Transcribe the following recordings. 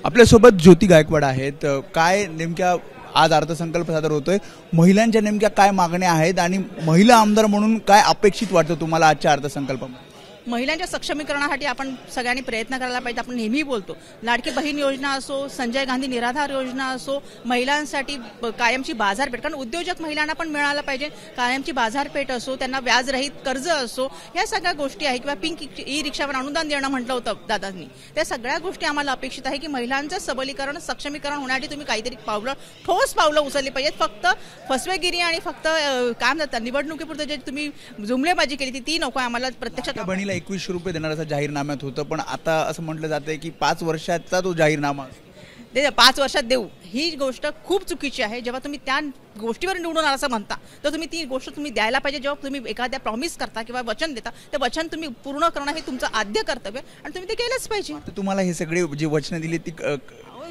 आपल्यासोबत ज्योती गायकवाड आहेत। काय नेमक्या आज अर्थसंकल्प सादर होतोय, महिलांच्या नेमक्या काय मागण्या आहेत आणि महिला आमदार म्हणून काय अपेक्षित वाटतं तुम्हाला आजच्या अर्थसंकल्पामध्ये? महिलांच्या सक्षमीकरणासाठी आपण सगळ्यांनी प्रयत्न करायला पाहिजे। आपण नेहमी बोलतो लाडकी बहीण योजना असो, संजय गांधी निराधार योजना असो, महिलांसाठी कायमची बाजारपेठ, कारण उद्योजक महिलांना पण मिळायला पाहिजे कायमची बाजारपेठ असो, त्यांना व्याजरहित कर्ज असो, या सगळ्या गोष्टी आहे। किंवा पिंक ई रिक्षावर अनुदान देणं म्हटलं होतं दादांनी, त्या सगळ्या गोष्टी आम्हाला अपेक्षित आहे की महिलांचं सबलीकरण सक्षमीकरण होण्यासाठी तुम्ही काहीतरी ठोस पावलं उचलली पाहिजेत। फक्त फसवेगिरी आणि फक्त काय म्हणतात निवडणुकीपुरतं जे तुम्ही जुमलेबाजी केली ती नको आम्हाला। प्रत्यक्षात 2100 रुपये देणार असं जाहीरनाम्यात होतं, पण आता असं म्हटलं जातंय की 5 वर्षाचा तो जाहीरनामा 5 वर्षात देऊ, ही गोष्ट खूप चुकीची आहे। जेव्हा तुम्ही त्या गोष्टीवर निवडून आला असं म्हणता तर तुम्ही ती गोष्ट तुम्ही द्यायला पाहिजे। जेव्हा तुम्ही एखाद्या प्रॉमिस करता किंवा वचन देता ते वचन तुम्ही पूर्ण करणं हे तुमचं आद्य कर्तव्य आणि तुम्ही ते केलंच पाहिजे। तर तुम्हाला हे सगळे जी वचनं दिली ती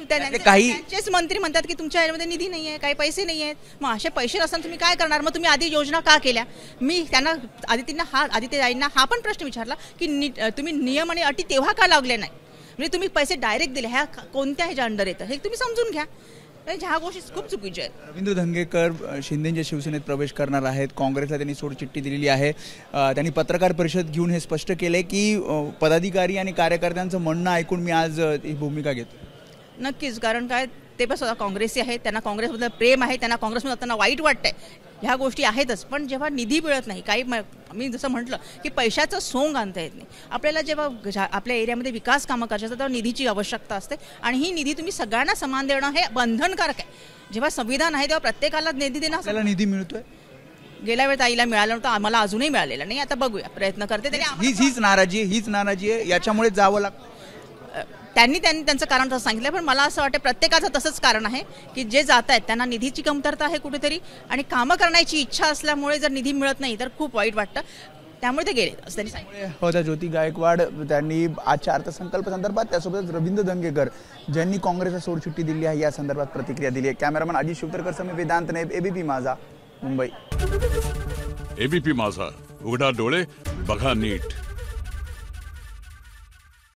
त्यांचेच मंत्री म्हणतात की तुमच्या यामध्ये निधी नाही आहे, काही पैसे नाही आहेत। मग असे पैसे नसताना तुम्ही काय करणार? मग तुम्ही आधी योजना का केल्या? मी त्यांना आदित्यताईंना हा पण प्रश्न विचारला की तुम्ही नियम आणि अटी तेव्हा का लावले नाही? म्हणजे तुम्ही पैसे डायरेक्ट दिले, ह्या कोणत्या ह्याच्या अंडर येतं हे तुम्ही समजून घ्या। ह्या गोष्टी खूप चुकीच्या आहेत। रवींद्र धंगेकर शिंदेच्या शिवसेनेत प्रवेश करणार आहेत, काँग्रेसला त्यांनी सोडचिठ्ठी दिलेली आहे। त्यांनी पत्रकार परिषद घेऊन हे स्पष्ट केले की पदाधिकारी आणि कार्यकर्त्यांचं म्हणणं ऐकून मी आज ही भूमिका घेतो। नक्कीच, कारण काय ते पण स्वतः काँग्रेसी आहेत, त्यांना काँग्रेसबद्दल प्रेम आहे, त्यांना काँग्रेसमध्ये त्यांना वाईट वाटतंय, ह्या गोष्टी आहेतच। पण जेव्हा निधी मिळत नाही, काही मी जसं म्हटलं की पैशाचं सोंग आणता येत नाही आपल्याला। जेव्हा आपल्या एरियामध्ये विकास कामं करायचं असतं तेव्हा निधीची आवश्यकता असते आणि ही निधी तुम्ही सगळ्यांना समान देणं हे बंधनकारक आहे। जेव्हा संविधान आहे तेव्हा प्रत्येकाला निधी देणं। आपल्याला निधी मिळतोय, गेल्या वेळेस ताईला मिळालं नव्हतं, आम्हाला अजूनही मिळालेलं नाही। आता बघूया, प्रयत्न करते। हीच नाराजी आहे, याच्यामुळे जावं लागतं। त्यांनी त्यांचं कारण तसं सांगितलं, पण मला असं वाटतं प्रत्येकाचं तसंच कारण आहे की जे जात आहेत त्यांना निधीची कमतरता आहे कुठेतरी आणि कामं करण्याची इच्छा असल्यामुळे जर निधी मिळत नाही तर खूप वाईट वाटतं, त्यामुळे ते गेले असं त्यांनी सांगितलं होत्या। ज्योती गायकवाड त्यांनी आजच्या अर्थसंकल्प संदर्भात, त्यासोबतच रवींद्र धंगेकर ज्यांनी काँग्रेसला सोडचिठ्ठी दिली आहे या संदर्भात प्रतिक्रिया दिली आहे। कॅमेरामन अजित शिवतरकर समेत वेदांत नाईब, एबीपी माझा, मुंबई। एबीपी माझा, उघडा डोळे बघा नीट।